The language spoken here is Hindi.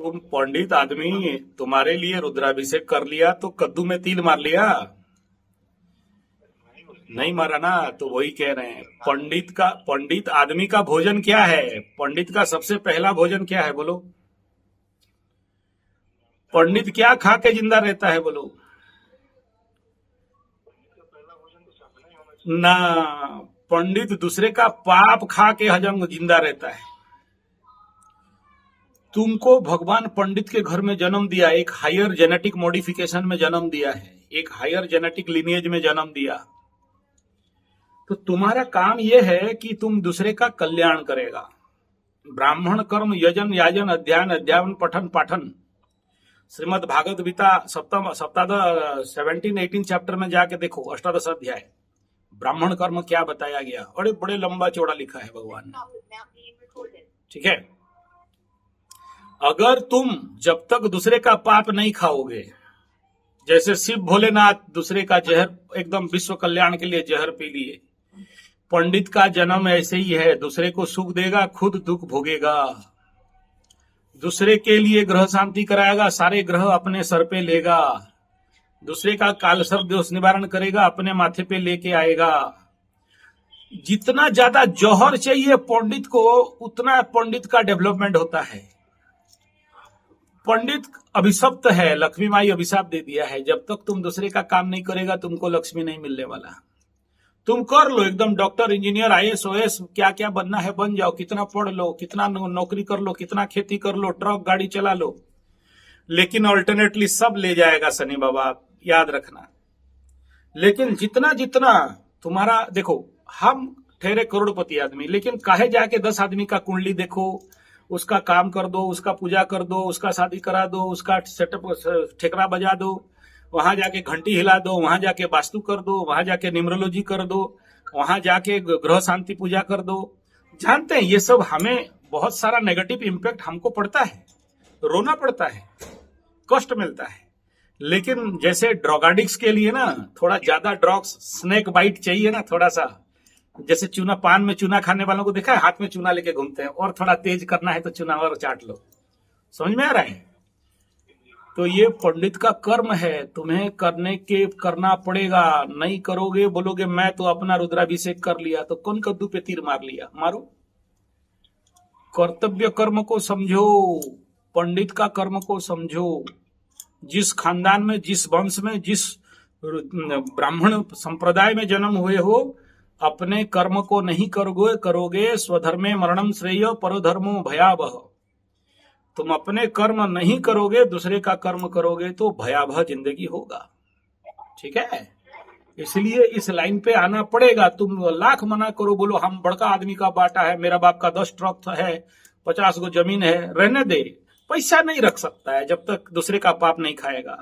तुम पंडित आदमी, तुम्हारे लिए रुद्राभिषेक कर लिया तो कद्दू में तिल मार लिया? नहीं मारा ना। तो वही कह रहे हैं, पंडित आदमी का भोजन क्या है? पंडित का सबसे पहला भोजन क्या है बोलो? पंडित क्या खा के जिंदा रहता है बोलो? ना, पंडित दूसरे का पाप खा के हजम जिंदा रहता है। तुमको भगवान पंडित के घर में जन्म दिया, एक हायर जेनेटिक मॉडिफिकेशन में जन्म दिया है, एक हायर जेनेटिक लिनिएज में जन्म दिया। तो तुम्हारा काम यह है कि तुम दूसरे का कल्याण करेगा। ब्राह्मण कर्म यजन याजन अध्ययन अध्यावन पठन पाठन, श्रीमद भागवत गीता सप्तम सप्ताह 17-18 चैप्टर में जाके देखो, अष्टादश अध्याय ब्राह्मण कर्म क्या बताया गया। बड़े बड़े लंबा चौड़ा लिखा है भगवान ने। ठीक है, अगर तुम जब तक दूसरे का पाप नहीं खाओगे, जैसे शिव भोलेनाथ दूसरे का जहर, एकदम विश्व कल्याण के लिए जहर पी लिए, पंडित का जन्म ऐसे ही है, दूसरे को सुख देगा, खुद दुख भोगेगा। दूसरे के लिए ग्रह शांति कराएगा, सारे ग्रह अपने सर पे लेगा। दूसरे का काल सर्प दोष निवारण करेगा, अपने माथे पे लेके आएगा। जितना ज्यादा जौहर चाहिए पंडित को, उतना पंडित का डेवलपमेंट होता है। पंडित अभिशप्त है, लक्ष्मी माई अभिशाप दे दिया है, जब तक तुम दूसरे का काम नहीं करेगा तुमको लक्ष्मी नहीं मिलने वाला। तुम कर लो एकदम डॉक्टर इंजीनियर IAS OS क्या क्या बनना है बन जाओ, कितना पढ़ लो, कितना नौकरी कर लो, कितना खेती कर लो, ट्रक गाड़ी चला लो, लेकिन अल्टरनेटली सब ले जाएगा शनि बाबा, याद रखना। लेकिन जितना जितना तुम्हारा, देखो हम ठहरे करोड़पति आदमी, लेकिन काहे जाके 10 आदमी का कुंडली देखो, उसका काम कर दो, उसका पूजा कर दो, उसका शादी करा दो, उसका सेटअप ठेकरा बजा दो, वहां जाके घंटी हिला दो, वहां जाके वास्तु कर दो, वहां जाके न्यूमरोलॉजी कर दो, वहां जाके ग्रह शांति पूजा कर दो। जानते हैं ये सब हमें बहुत सारा नेगेटिव इंपैक्ट हमको पड़ता है, रोना पड़ता है, कष्ट मिलता है। लेकिन जैसे ड्रग एडिक्ट्स के लिए ना थोड़ा ज्यादा ड्रग्स, स्नेक बाइट चाहिए ना थोड़ा सा, जैसे चूना, पान में चूना खाने वालों को देखा है, हाथ में चूना लेके घूमते हैं, और थोड़ा तेज करना है तो चूना और चाट लो। समझ में आ रहा है? तो ये पंडित का कर्म है, तुम्हें करना पड़ेगा। नहीं करोगे, बोलोगे मैं तो अपना रुद्राभिषेक कर लिया, तो कौन कद्दू पे तीर मार लिया? मारो। कर्तव्य कर्म को समझो, पंडित का कर्म को समझो। जिस खानदान में, जिस वंश में, जिस ब्राह्मण संप्रदाय में जन्म हुए हो, अपने कर्म को नहीं करोगे स्वधर्मे मरणम श्रेय परोधर्मो भयावह। तुम अपने कर्म नहीं करोगे, दूसरे का कर्म करोगे तो भयावह जिंदगी होगा। ठीक है, इसलिए इस लाइन पे आना पड़ेगा। तुम लाख मना करो, बोलो हम बड़का आदमी का बाटा है, मेरा बाप का 10 ट्रक है, 50 गो जमीन है, रहने दे। पैसा नहीं रख सकता है जब तक दूसरे का पाप नहीं खाएगा।